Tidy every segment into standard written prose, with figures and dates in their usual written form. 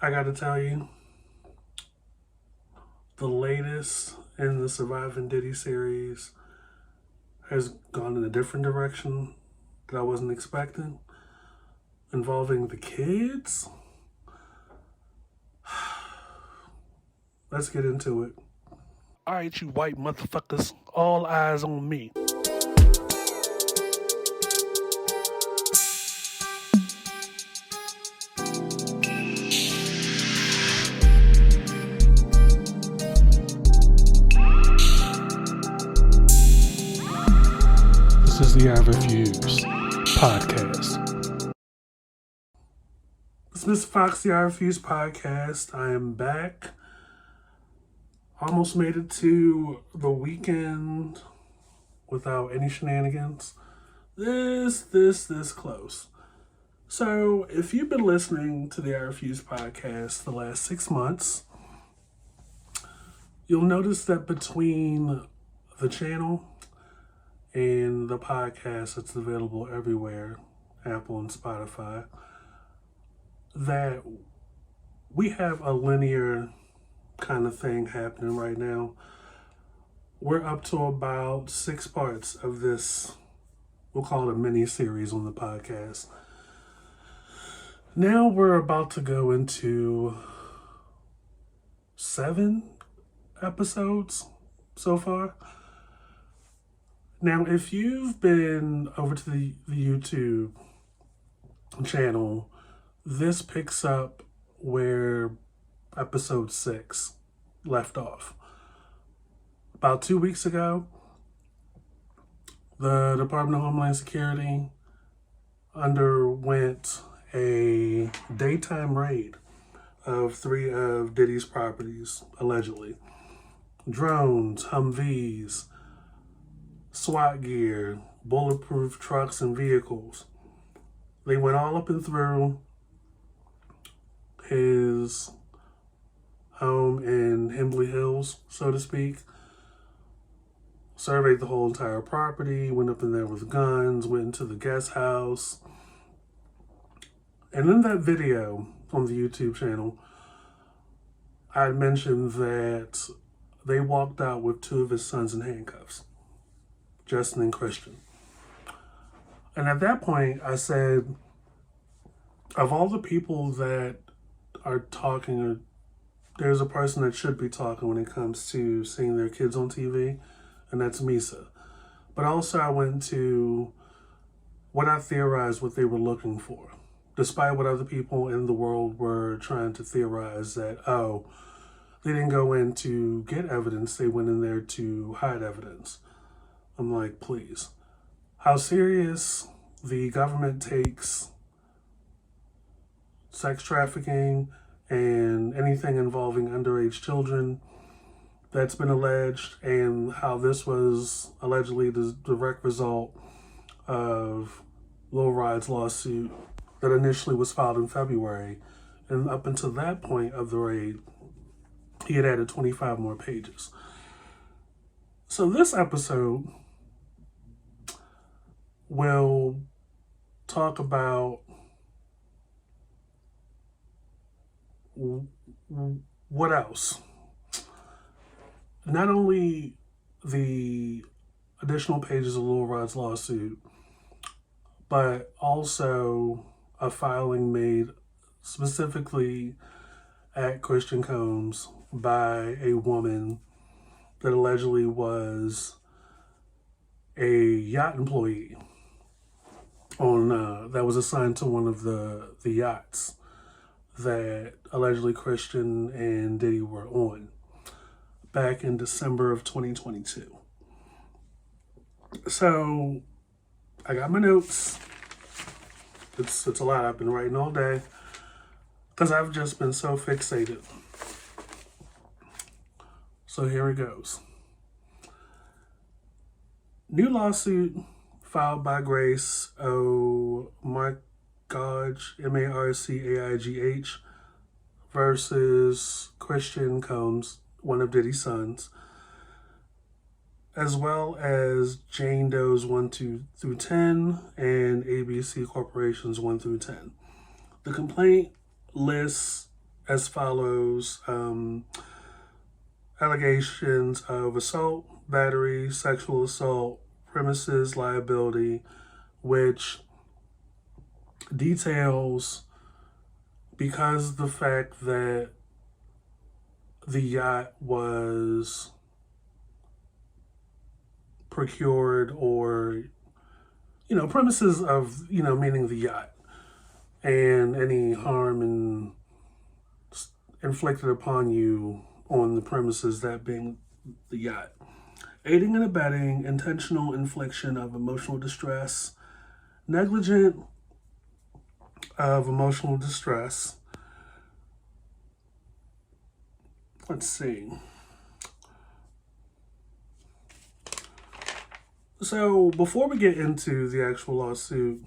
I gotta tell you, the latest in the Surviving Diddy series has gone in a different direction that I wasn't expecting, involving the kids. Let's get into it. All right, you white motherfuckers, all eyes on me. This is the I Refuse podcast. It's Mr. Fox, the I Refuse podcast. I am back. Almost made it to the weekend without any shenanigans. This close. So, if you've been listening to the I Refuse podcast the last 6 months, you'll notice that between the channel and the podcast that's available everywhere, Apple and Spotify, that we have a linear kind of thing happening right now. We're up to about 6 parts of this, we'll call it a mini series on the podcast. Now we're about to go into 7 episodes so far. Now, if you've been over to the YouTube channel, this picks up where episode 6 left off. About 2 weeks ago, the Department of Homeland Security underwent a daytime raid of 3 of Diddy's properties, allegedly. Drones, Humvees, SWAT gear, bulletproof trucks and vehicles. They went all up and through his home in Himbley Hills, so to speak. Surveyed the whole entire property, went up in there with guns, went into the guest house. And in that video on the YouTube channel, I had mentioned that they walked out with 2 of his sons in handcuffs, Justin and Christian. And at that point, I said, of all the people that are talking, there's a person that should be talking when it comes to seeing their kids on TV, and that's Misa. But also I went to what I theorized what they were looking for, despite what other people in the world were trying to theorize that, oh, they didn't go in to get evidence, they went in there to hide evidence. I'm like, please. How serious the government takes sex trafficking and anything involving underage children that's been alleged, and how this was allegedly the direct result of Lil Rod's lawsuit that initially was filed in February. And up until that point of the raid, he had added 25 more pages. So this episode will talk about what else. Not only the additional pages of Lil Rod's lawsuit, but also a filing made specifically at Christian Combs by a woman that allegedly was a Yacht employee on that was assigned to one of the yachts that allegedly Christian and Diddy were on back in December of 2022. So I got my notes. It's a lot. I've been writing all day because I've just been so fixated. So here it goes. New lawsuit filed by Grace O. Marcagh, Marcaigh, versus Christian Combs, one of Diddy's sons, as well as Jane Doe's 1 through 10 and ABC Corporation's 1 through 10. The complaint lists as follows. Allegations of assault, battery, sexual assault, premises liability, which details, because the fact that the yacht was procured, or, premises of, meaning the yacht, and any harm inflicted upon you on the premises, that being the yacht. Aiding and abetting, intentional infliction of emotional distress, negligent of emotional distress. Let's see. So before we get into the actual lawsuit,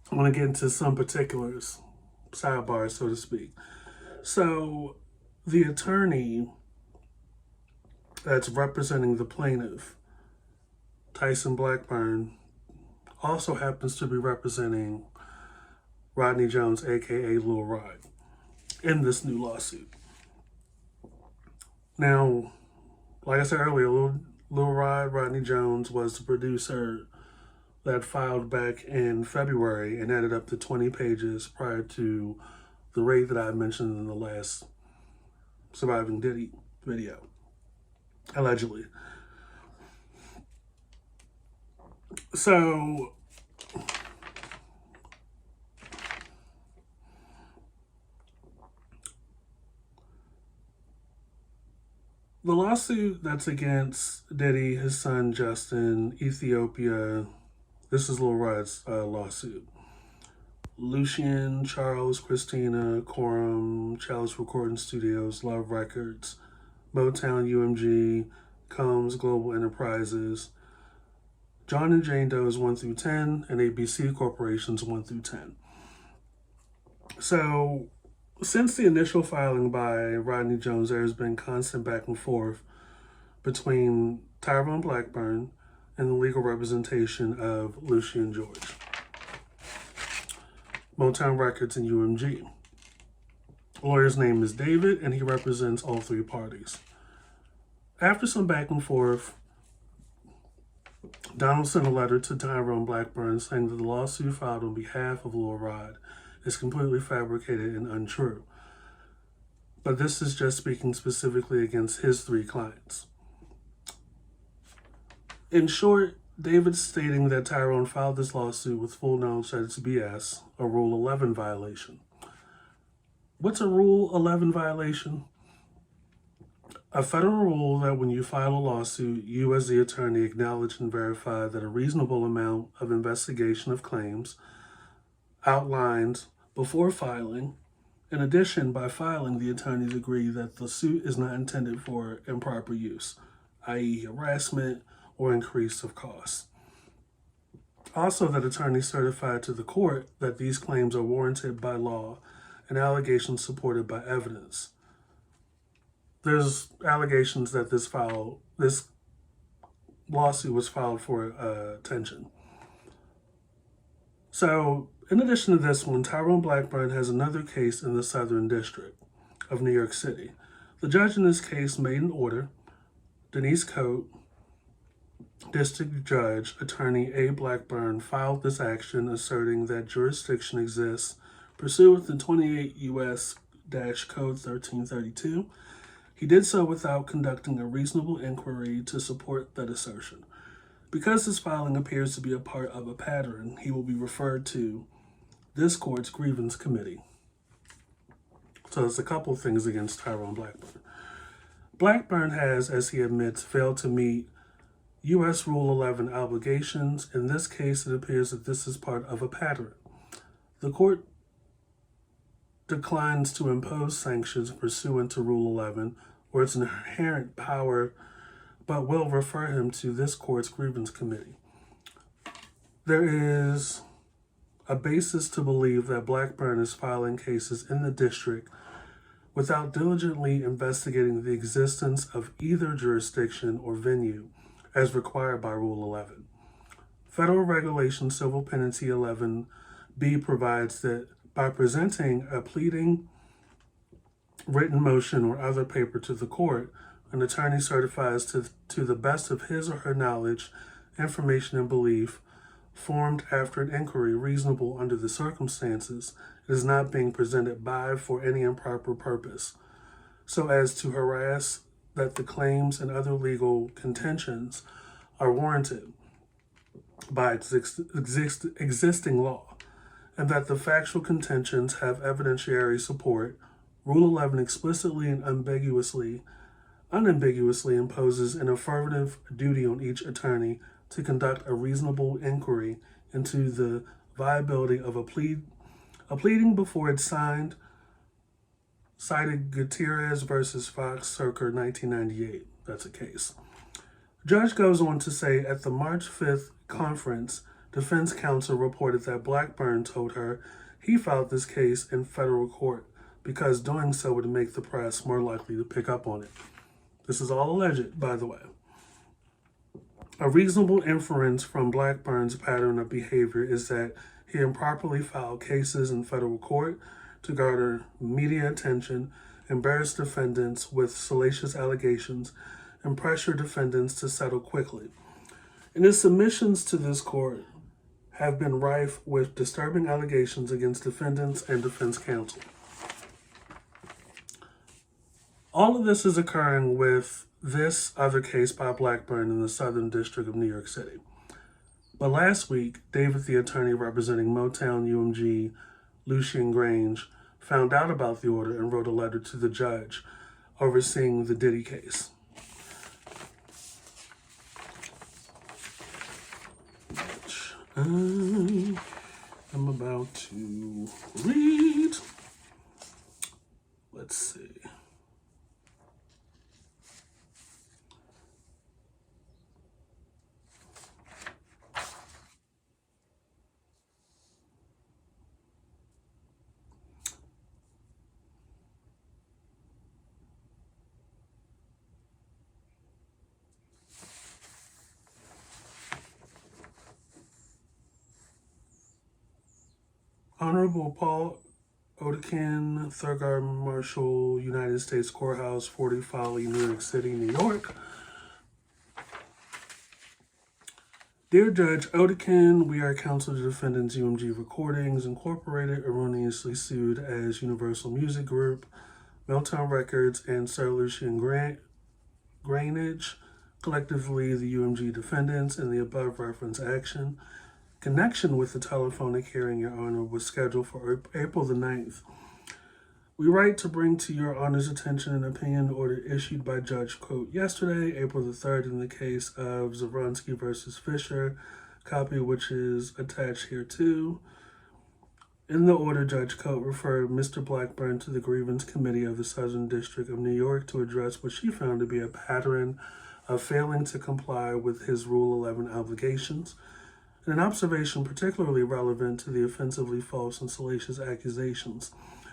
I want to get into some particulars, sidebar, so to speak. So the attorney that's representing the plaintiff, Tyson Blackburn, also happens to be representing Rodney Jones, aka Lil Rod, in this new lawsuit. Now, like I said earlier, Lil Rod, Rodney Jones, was the producer that filed back in February and added up to 20 pages prior to the raid that I mentioned in the last Surviving Diddy video, allegedly. So the lawsuit that's against Diddy, his son Justin, Ethiopia, this is Lil Rod's lawsuit. Lucian, Charles, Christina, Quorum, Chalice Recording Studios, Love Records, Motown, UMG, Combs Global Enterprises, John and Jane Doe's 1 through 10, and ABC Corporation's 1 through 10. So, since the initial filing by Rodney Jones, there has been constant back and forth between Tyrone Blackburn and the legal representation of Lucian George, Motown Records, and UMG. The lawyer's name is David, and he represents all three parties. After some back and forth, Donald sent a letter to Tyrone Blackburn saying that the lawsuit filed on behalf of Lil Rod is completely fabricated and untrue. But this is just speaking specifically against his three clients. In short, David's stating that Tyrone filed this lawsuit with full knowledge that it's BS, a Rule 11 violation. What's a Rule 11 violation? A federal rule that when you file a lawsuit, you as the attorney acknowledge and verify that a reasonable amount of investigation of claims outlined before filing. In addition, by filing, the attorneys agree that the suit is not intended for improper use, i.e. harassment or increase of costs. Also, that attorneys certify to the court that these claims are warranted by law and allegations supported by evidence. There's allegations that this lawsuit was filed for attention. So, in addition to this one, Tyrone Blackburn has another case in the Southern District of New York City. The judge in this case made an order. Denise Coate, District Judge Attorney A. Blackburn, filed this action asserting that jurisdiction exists pursuant to 28 U.S. Code 1332. He did so without conducting a reasonable inquiry to support that assertion. Because his filing appears to be a part of a pattern, he will be referred to this court's grievance committee. So there's a couple of things against Tyrone Blackburn. Blackburn has, as he admits, failed to meet U.S. Rule 11 obligations. In this case, it appears that this is part of a pattern. The court declines to impose sanctions pursuant to Rule 11 or its inherent power, but will refer him to this court's grievance committee. There is a basis to believe that Blackburn is filing cases in the district without diligently investigating the existence of either jurisdiction or venue as required by Rule 11. Federal Regulation Civil Penalty 11B provides that by presenting a pleading written motion or other paper to the court, an attorney certifies to the best of his or her knowledge, information, and belief, formed after an inquiry reasonable under the circumstances, it is not being presented by for any improper purpose, so as to harass that the claims and other legal contentions are warranted by existing law, and that the factual contentions have evidentiary support. Rule 11 explicitly and unambiguously imposes an affirmative duty on each attorney to conduct a reasonable inquiry into the viability of a pleading before it's signed, cited Gutierrez versus Fox circa 1998. That's a case. Judge goes on to say at the March 5th conference, defense counsel reported that Blackburn told her he filed this case in federal court because doing so would make the press more likely to pick up on it. This is all alleged, by the way. A reasonable inference from Blackburn's pattern of behavior is that he improperly filed cases in federal court to garner media attention, embarrass defendants with salacious allegations, and pressure defendants to settle quickly. And his submissions to this court have been rife with disturbing allegations against defendants and defense counsel. All of this is occurring with this other case by Blackburn in the Southern District of New York City. But last week, David, the attorney representing Motown UMG Lucian Grange, found out about the order and wrote a letter to the judge overseeing the Diddy case. Which I'm about to read. Let's see. Honorable Paul Odekin, Thurgood Marshall, United States Courthouse, 40 Folly, New York City, New York. Dear Judge Odekin, we are counsel to defendants UMG Recordings Incorporated, erroneously sued as Universal Music Group, Motown Records, and Sir Lucian Grange, collectively the UMG defendants in the above referenced action. Connection with the telephonic hearing, Your Honor, was scheduled for April the 9th. We write to bring to Your Honor's attention an opinion order issued by Judge Coate yesterday, April the 3rd, in the case of Zavronsky versus Fisher, copy which is attached here too. In the order, Judge Coate referred Mr. Blackburn to the Grievance Committee of the Southern District of New York to address what she found to be a pattern of failing to comply with his Rule 11 obligations. An observation particularly relevant to the offensively false and salacious accusations.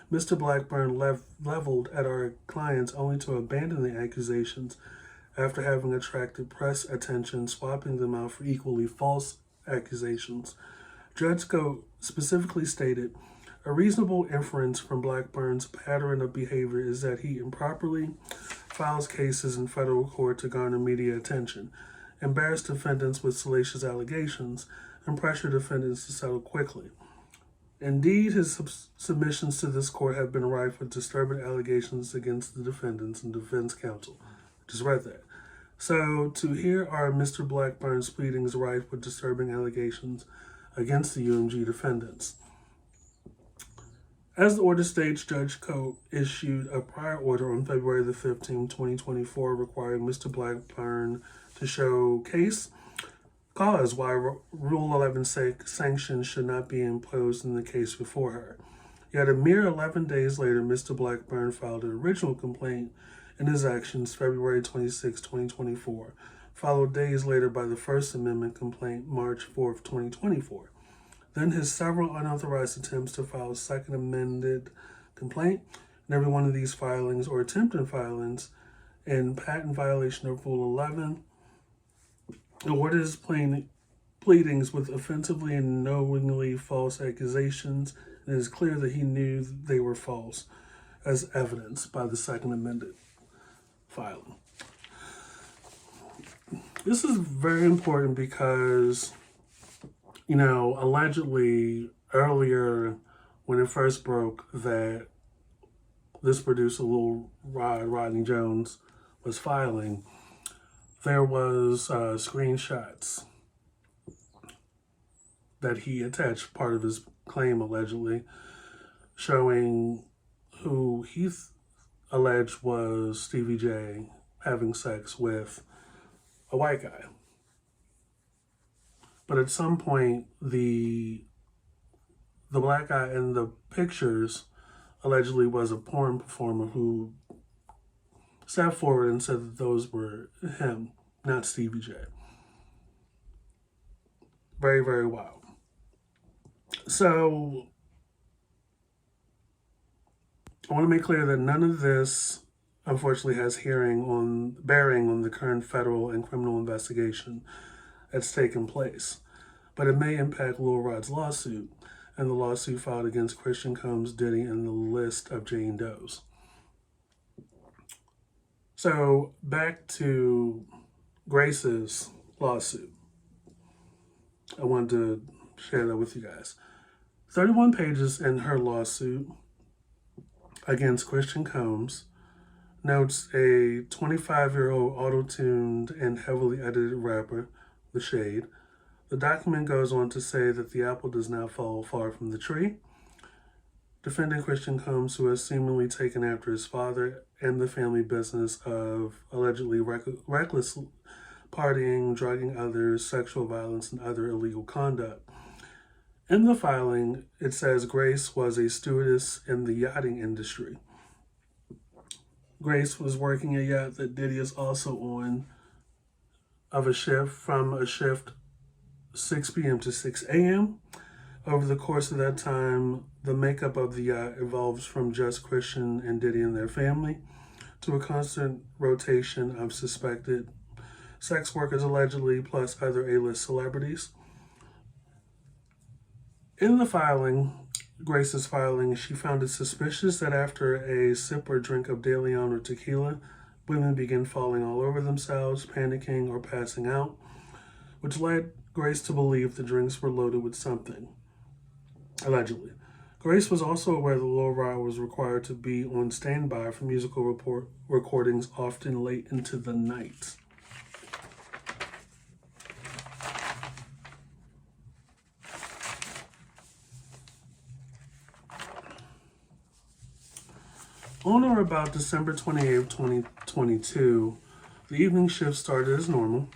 Mr. Blackburn leveled at our clients only to abandon the accusations after having attracted press attention, swapping them out for equally false accusations. Judge Coate specifically stated, a reasonable inference from Blackburn's pattern of behavior is that he improperly files cases in federal court to garner media attention, embarrass defendants with salacious allegations, and pressure defendants to settle quickly. Indeed, his submissions to this court have been rife with disturbing allegations against the defendants and defense counsel. Just read that. So, here are Mr. Blackburn's pleadings rife with disturbing allegations against the UMG defendants. As the order states, Judge Coate issued a prior order on February the 15th, 2024, requiring Mr. Blackburn to show cause why Rule 11 sanctions should not be imposed in the case before her. Yet a mere 11 days later, Mr. Blackburn filed an original complaint in his actions February 26, 2024, followed days later by the First Amendment complaint March 4, 2024. Then his several unauthorized attempts to file a second amended complaint, and every one of these filings or attempted filings in patent violation of Rule 11, awarded his pleadings with offensively and knowingly false accusations, and it is clear that he knew they were false. as evidenced by the Second Amendment filing. This is very important because, allegedly earlier when it first broke that this producer, Lil Rodney Jones, was filing, there was screenshots that he attached, part of his claim allegedly, showing who he alleged was Stevie J having sex with a white guy. But at some point, the black guy in the pictures allegedly was a porn performer who stepped forward and said that those were him, not Stevie J. Very, very wild. So I want to make clear that none of this, unfortunately, has bearing on the current federal and criminal investigation that's taken place. But it may impact Lil Rod's lawsuit and the lawsuit filed against Christian Combs, Diddy, and the list of Jane Does. So back to Grace's lawsuit. I wanted to share that with you guys. 31 pages in her lawsuit against Christian Combs notes a 25-year-old auto-tuned and heavily edited rapper, The Shade. The document goes on to say that the apple does not fall far from the tree, defending Christian Combs, who has seemingly taken after his father and the family business of allegedly reckless partying, drugging others, sexual violence, and other illegal conduct. In the filing, it says Grace was a stewardess in the yachting industry. Grace was working a yacht that Diddy is also on from a shift 6 p.m. to 6 a.m. Over the course of that time, the makeup of the yacht evolves from just Christian and Diddy and their family to a constant rotation of suspected sex workers allegedly, plus other A-list celebrities. In the filing, Grace's filing, she found it suspicious that after a sip or drink of De Leon or tequila, women begin falling all over themselves, panicking, or passing out, which led Grace to believe the drinks were loaded with something, allegedly. Grace was also aware that Lil Rod was required to be on standby for musical recordings, often late into the night. On or about December 28, 2022, the evening shift started as normal.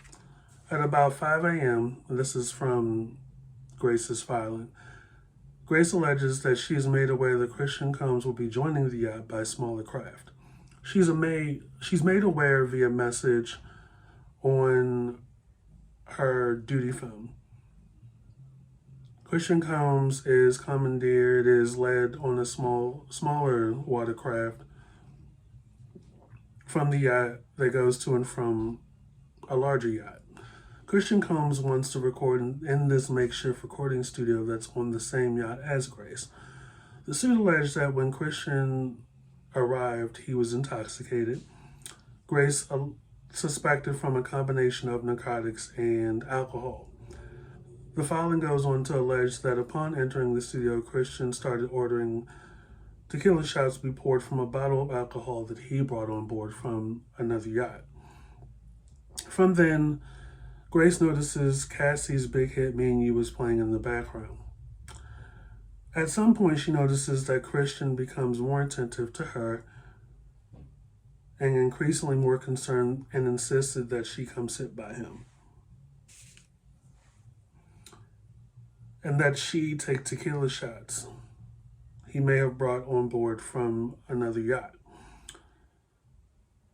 At about 5 a.m., this is from Grace's filing, Grace alleges that she is made aware that Christian Combs will be joining the yacht by smaller craft. She's made aware via message on her duty phone. Christian Combs is commandeered, is led on a smaller watercraft from the yacht that goes to and from a larger yacht. Christian Combs wants to record in this makeshift recording studio that's on the same yacht as Grace. The suit alleged that when Christian arrived, he was intoxicated. Grace suspected from a combination of narcotics and alcohol. The filing goes on to allege that upon entering the studio, Christian started ordering tequila shots to be poured from a bottle of alcohol that he brought on board from another yacht. From then, Grace notices Cassie's big hit Me and You was playing in the background. At some point, she notices that Christian becomes more attentive to her and increasingly more concerned and insisted that she come sit by him, and that she take tequila shots he may have brought on board from another yacht.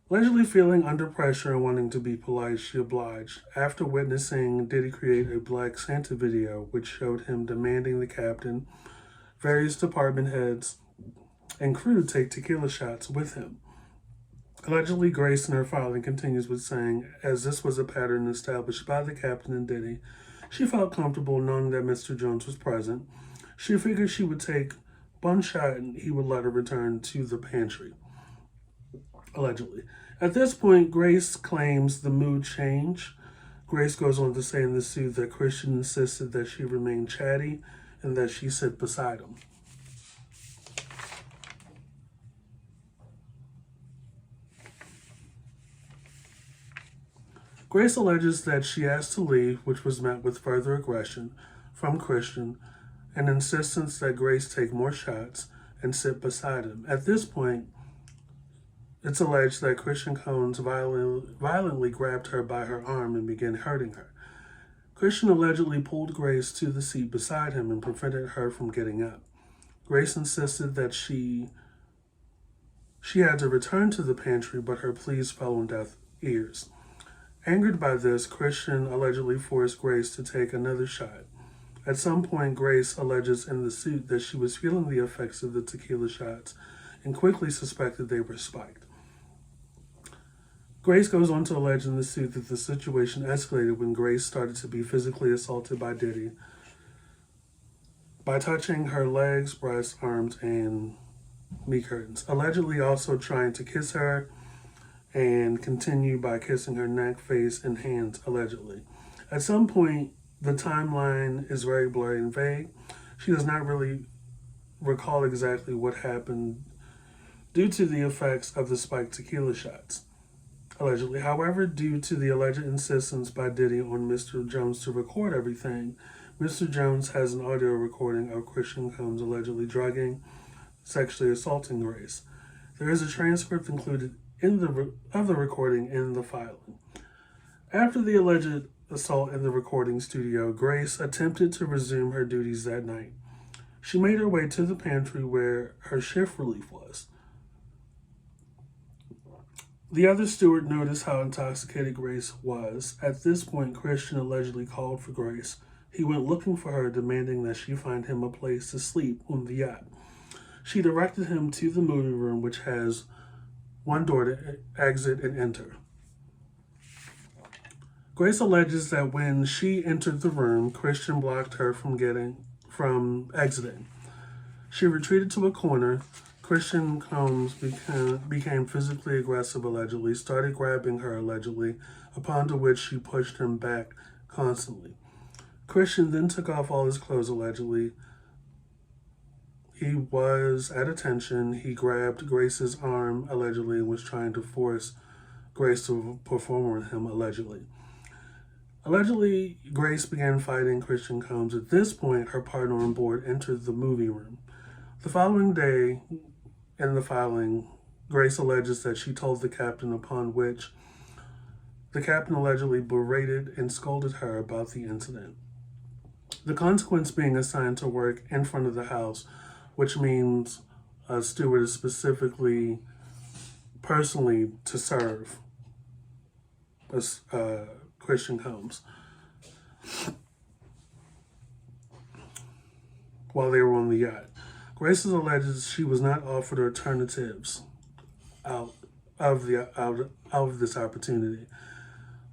Allegedly feeling under pressure and wanting to be polite, she obliged. After witnessing Diddy create a Black Santa video, which showed him demanding the captain, various department heads, and crew take tequila shots with him. Allegedly, Grace in her filing continues with saying, as this was a pattern established by the captain and Diddy, she felt comfortable knowing that Mr. Jones was present. She figured she would take one shot and he would let her return to the pantry, allegedly. At this point, Grace claims the mood changed. Grace goes on to say in the suit that Christian insisted that she remain chatty and that she sit beside him. Grace alleges that she asked to leave, which was met with further aggression from Christian and insistence that Grace take more shots and sit beside him. At this point, it's alleged that Christian Combs violently grabbed her by her arm and began hurting her. Christian allegedly pulled Grace to the seat beside him and prevented her from getting up. Grace insisted that she had to return to the pantry, but her pleas fell on deaf ears. Angered by this, Christian allegedly forced Grace to take another shot. At some point, Grace alleges in the suit that she was feeling the effects of the tequila shots and quickly suspected they were spiked. Grace goes on to allege in the suit that the situation escalated when Grace started to be physically assaulted by Diddy by touching her legs, breasts, arms, and knee curtains, allegedly also trying to kiss her and continue by kissing her neck, face, and hands, allegedly. At some point, the timeline is very blurry and vague. She does not really recall exactly what happened due to the effects of the spiked tequila shots, allegedly. However, due to the alleged insistence by Diddy on Mr. Jones to record everything, Mr. Jones has an audio recording of Christian Combs allegedly drugging, sexually assaulting Grace. There is a transcript included of the recording in the filing. After the alleged assault in the recording studio, Grace attempted to resume her duties that night. She made her way to the pantry where her shift relief was. The other steward noticed how intoxicated Grace was. At this point, Christian allegedly called for Grace. He went looking for her, demanding that she find him a place to sleep on the yacht. She directed him to the movie room, which has one door to exit and enter. Grace alleges that when she entered the room, Christian blocked her from exiting. She retreated to a corner. Christian Combs became physically aggressive, allegedly, started grabbing her, allegedly, upon to which she pushed him back constantly. Christian then took off all his clothes, allegedly. He was at attention. He grabbed Grace's arm, allegedly, and was trying to force Grace to perform on him, allegedly. Allegedly, Grace began fighting Christian Combs. At this point, her partner on board entered the movie room. The following day, in the filing, Grace alleges that she told the captain, upon which the captain allegedly berated and scolded her about the incident. The consequence being assigned to work in front of the house, which means a steward is specifically personally to serve Christian Combs while they were on the yacht. Grace alleges she was not offered alternatives out of this opportunity.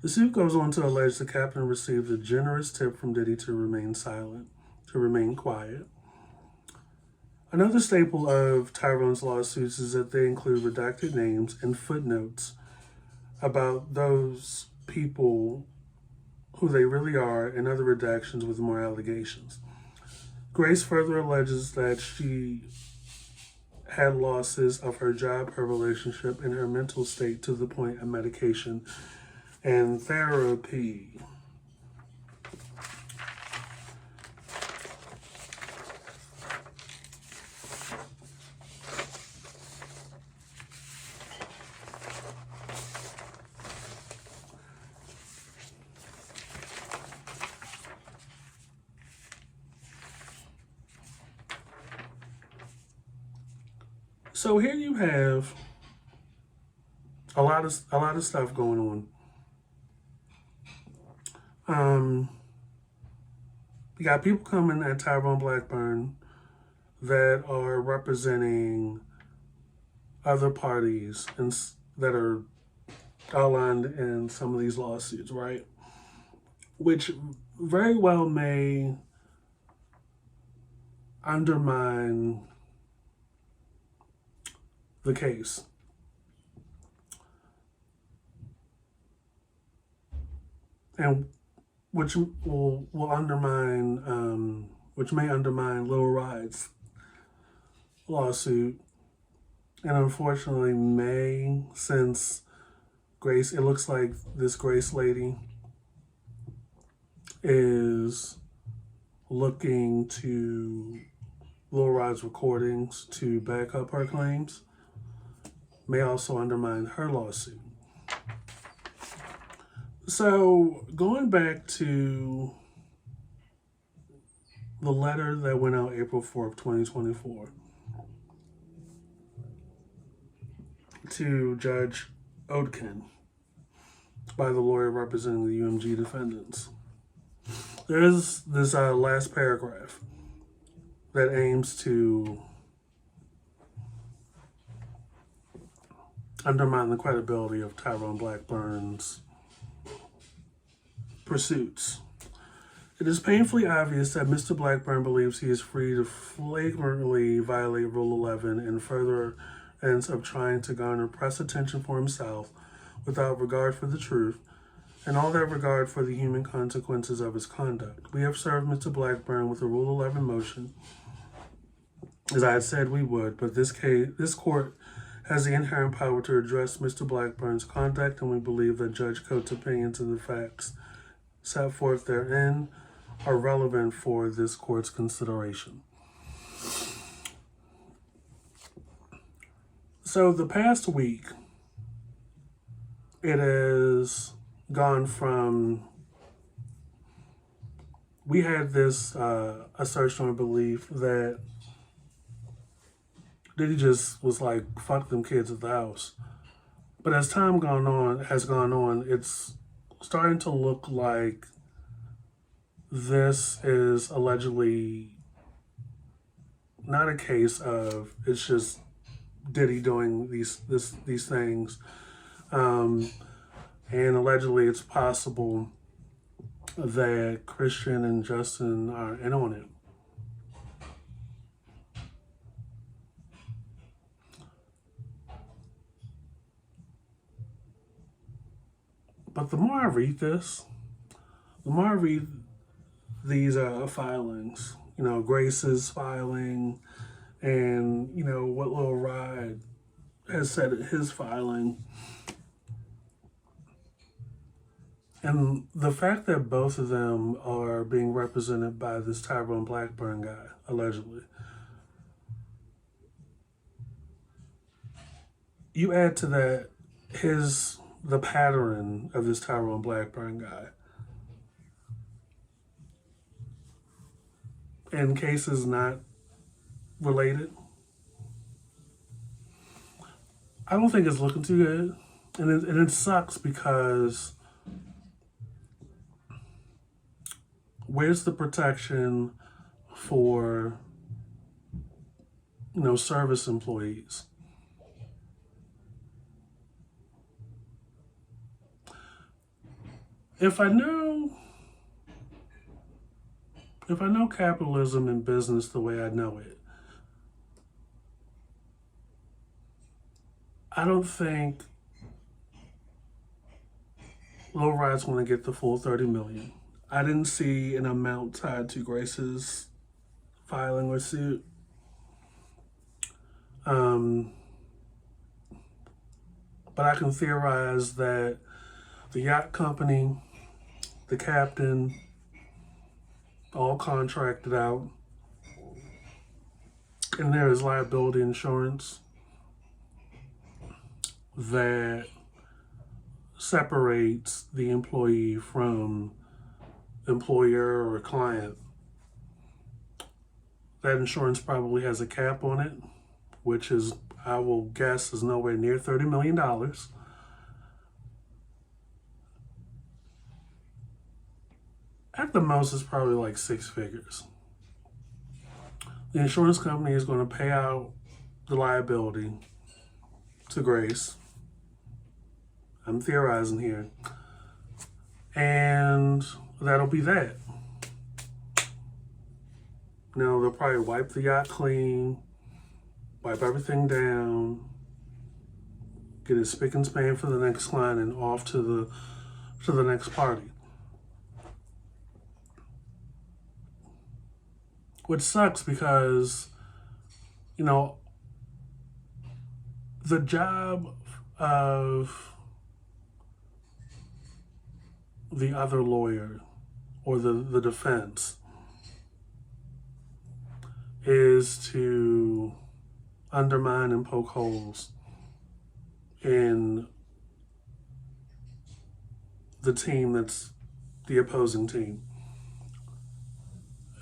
The suit goes on to allege the captain received a generous tip from Diddy to remain silent, to remain quiet. Another staple of Tyrone's lawsuits is that they include redacted names and footnotes about those people, who they really are, and other redactions with more allegations. Grace further alleges that she had losses of her job, her relationship, and her mental state to the point of medication and therapy. So here you have a lot of stuff going on. You got people coming at Tyrone Blackburn that are representing other parties and that are outlined in some of these lawsuits, right? Which very well may undermine the case. And which will undermine, which may undermine Lil Ride's lawsuit, and unfortunately may, since Grace, it looks like this Grace lady is looking to Lil Ride's recordings to back up her claims, may also undermine her lawsuit. So going back to the letter that went out April 4th, 2024 to Judge Odkin by the lawyer representing the UMG defendants. There's this last paragraph that aims to undermine the credibility of Tyrone Blackburn's pursuits. It is painfully obvious that Mr. Blackburn believes he is free to flagrantly violate Rule 11 in furtherance of trying to garner press attention for himself without regard for the truth, and all that regard for the human consequences of his conduct. We have served Mr. Blackburn with a Rule 11 motion, as I had said we would, but this court has the inherent power to address Mr. Blackburn's conduct, and we believe that Judge Coates' opinions and the facts set forth therein are relevant for this court's consideration. So the past week, it has gone from, we had this assertion or belief that Diddy just was like, fuck them kids at the house. But as time has gone on, it's starting to look like this is allegedly not a case of, it's just Diddy doing these things. And allegedly it's possible that Christian and Justin are in on it. But the more I read this, the more I read these filings, Grace's filing, and, what Lil Ride has said at his filing, and the fact that both of them are being represented by this Tyrone Blackburn guy, allegedly. You add to that the pattern of this Tyrone Blackburn guy. And cases not related. I don't think it's looking too good. And it sucks because where's the protection for, service employees? If I know capitalism and business the way I know it, I don't think Lil Ride's going to get the full $30 million. I didn't see an amount tied to Grace's filing or suit. But I can theorize that the yacht company, the captain, all contracted out, and there is liability insurance that separates the employee from employer or client. That insurance probably has a cap on it, which is, I will guess, is nowhere near $30 million. At the most, it's probably like 6 figures. The insurance company is going to pay out the liability to Grace. I'm theorizing here. And that'll be that. They'll probably wipe the yacht clean, wipe everything down, get his spick and span for the next client, and off to the next party. Which sucks because, you know, the job of the other lawyer or the defense is to undermine and poke holes in the team that's the opposing team.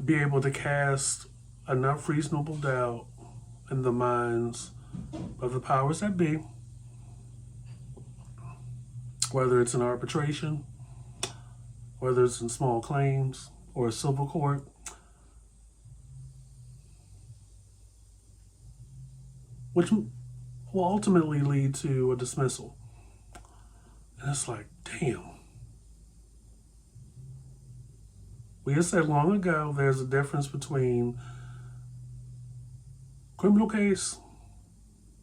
Be able to cast enough reasonable doubt in the minds of the powers that be, whether it's an arbitration, whether it's in small claims or a civil court, which will ultimately lead to a dismissal. And it's like, damn. We had said long ago there's a difference between criminal case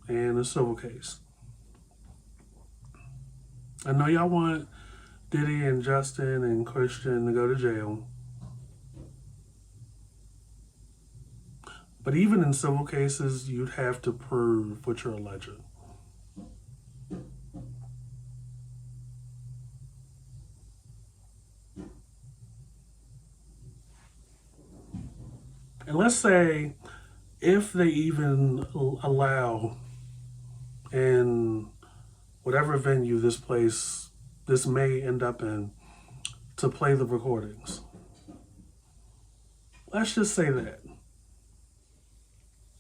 and a civil case. I know y'all want Diddy and Justin and Christian to go to jail. But even in civil cases, you'd have to prove what you're alleging. And let's say if they even allow in whatever venue this may end up in to play the recordings. Let's just say that.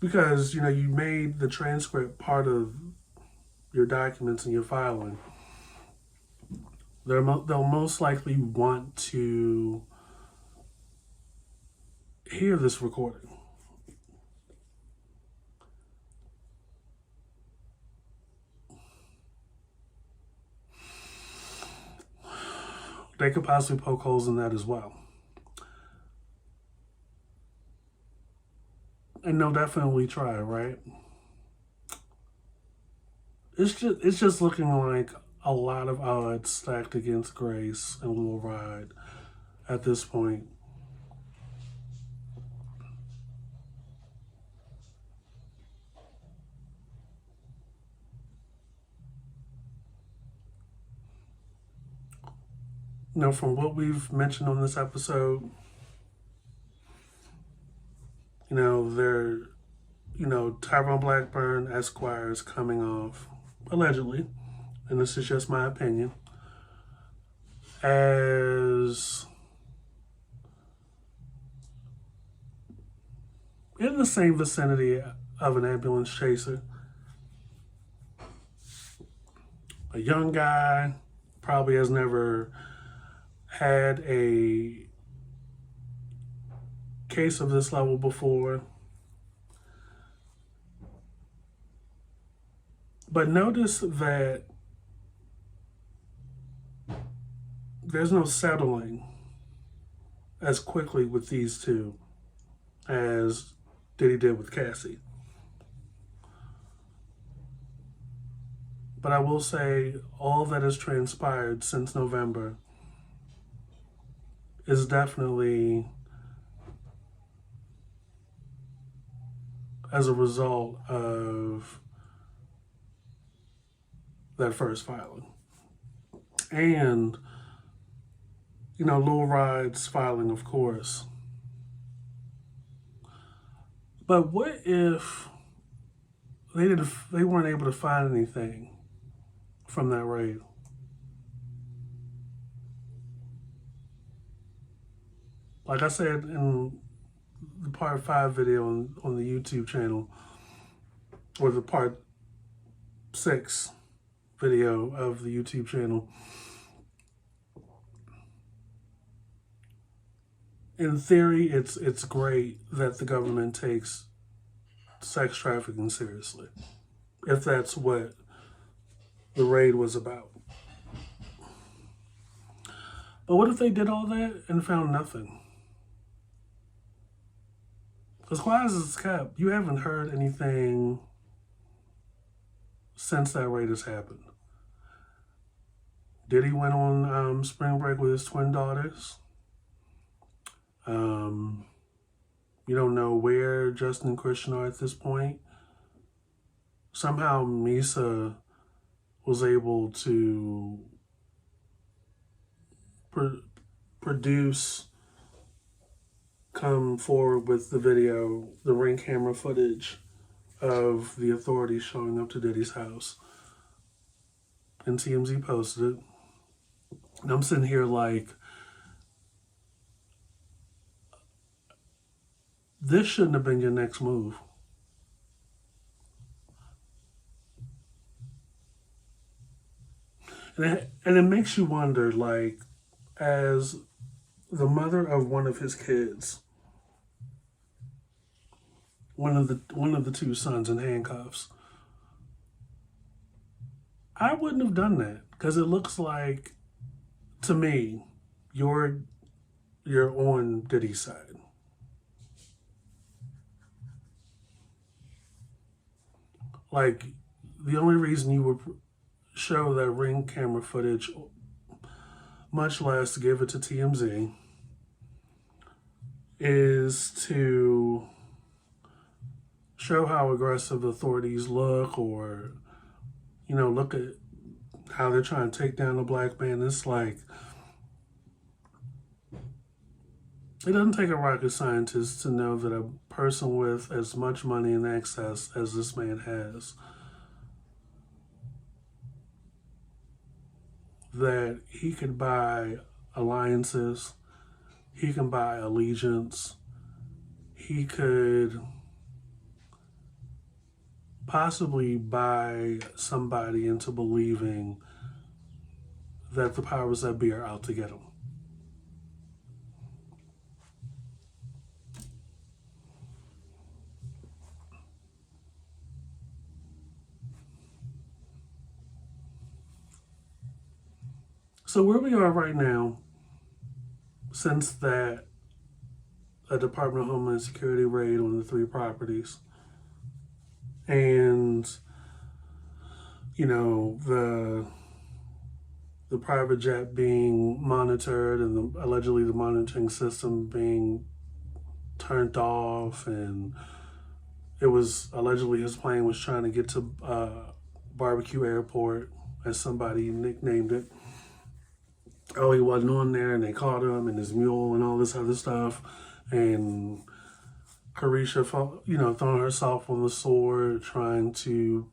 Because, you made the transcript part of your documents and your filing. They'll most likely want to hear this recording. They could possibly poke holes in that as well. And they'll definitely try, right? It's just looking like a lot of odds stacked against Grace and Lil Ride at this point. From what we've mentioned on this episode, Tyrone Blackburn Esquire is coming off, allegedly, and this is just my opinion, as in the same vicinity of an ambulance chaser. A young guy, probably has never had a case of this level before. But notice that there's no settling as quickly with these two as Diddy did with Cassie. But I will say all that has transpired since November is definitely as a result of that first filing. And, Lil Ride's filing, of course. But what if they weren't able to find anything from that raid? Like I said in the part 5 video on the YouTube channel, or the part 6 video of the YouTube channel, in theory, it's great that the government takes sex trafficking seriously, if that's what the raid was about. But what if they did all that and found nothing? As quiet as it's kept, you haven't heard anything since that raid has happened. Diddy went on spring break with his twin daughters. You don't know where Justin and Christian are at this point. Somehow Misa was able to come forward with the video, the Ring camera footage of the authorities showing up to Diddy's house. And TMZ posted it. And I'm sitting here like, this shouldn't have been your next move. And it makes you wonder, like, as the mother of one of his kids, one of the two sons in handcuffs, I wouldn't have done that, because it looks like, to me, you're on Diddy's side. Like, the only reason you would show that Ring camera footage, much less give it to TMZ, is to show how aggressive authorities look, or, you know, look at how they're trying to take down a black man. It's like, it doesn't take a rocket scientist to know that a person with as much money and access as this man has, that he could buy alliances, he can buy allegiance, he could possibly buy somebody into believing that the powers that be are out to get him. So where we are right now, since that a Department of Homeland Security raid on the 3 properties, and, you know, the private jet being monitored, and allegedly the monitoring system being turned off, and it was allegedly his plane was trying to get to Barbecue Airport, as somebody nicknamed it. Oh, he wasn't on there, and they caught him, and his mule, and all this other stuff, and Carisha, you know, throwing herself on the sword, trying to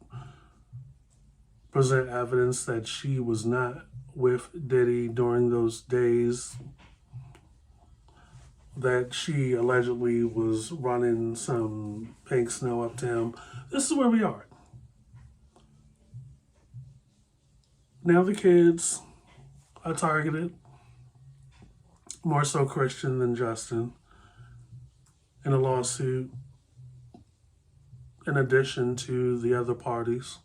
present evidence that she was not with Diddy during those days, that she allegedly was running some pink snow up to him. This is where we are. Now the kids are targeted, more so Christian than Justin, in a lawsuit, in addition to the other parties.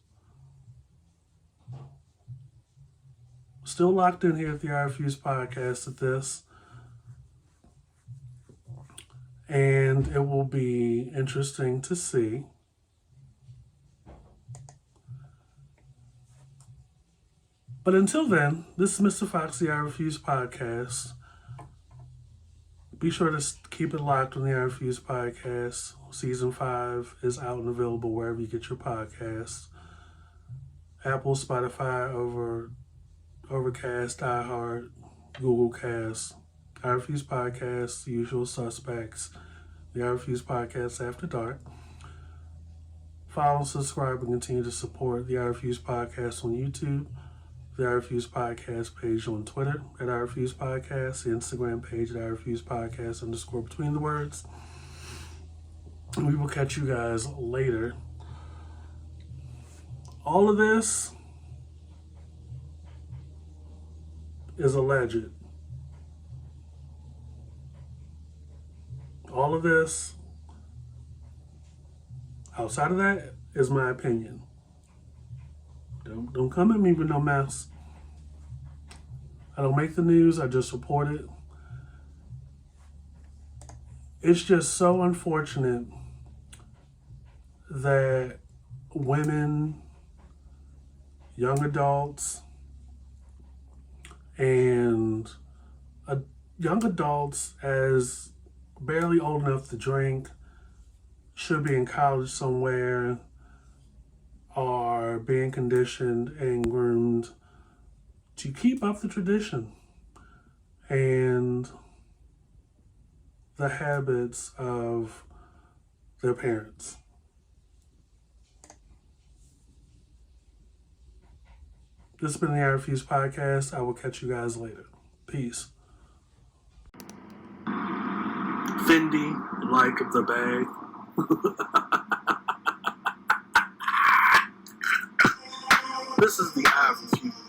Still locked in here at the I Refuse podcast at this. And it will be interesting to see but until then, this is Mr. Fox, the I Refuse podcast. Be sure to keep it locked on the I Refuse podcast. Season 5 is out and available wherever you get your podcasts. Apple, Spotify, Overcast, iHeart, Google Cast, I Refuse podcast, the usual suspects, the I Refuse podcast After Dark. Follow, subscribe, and continue to support the I Refuse podcast on YouTube, the I Refuse podcast page on Twitter at I Refuse podcast, the Instagram page at I Refuse podcast _ between the words. And we will catch you guys later. All of this is alleged. All of this, outside of that, is my opinion. Don't come at me with no mess. I don't make the news, I just report it. It's just so unfortunate that women young adults, and young adults as barely old enough to drink, should be in college somewhere, are being conditioned and groomed to keep up the tradition and the habits of their parents. This has been the I Refuse podcast. I will catch you guys later. Peace. Fendi, like the bag. This is the I Refuse.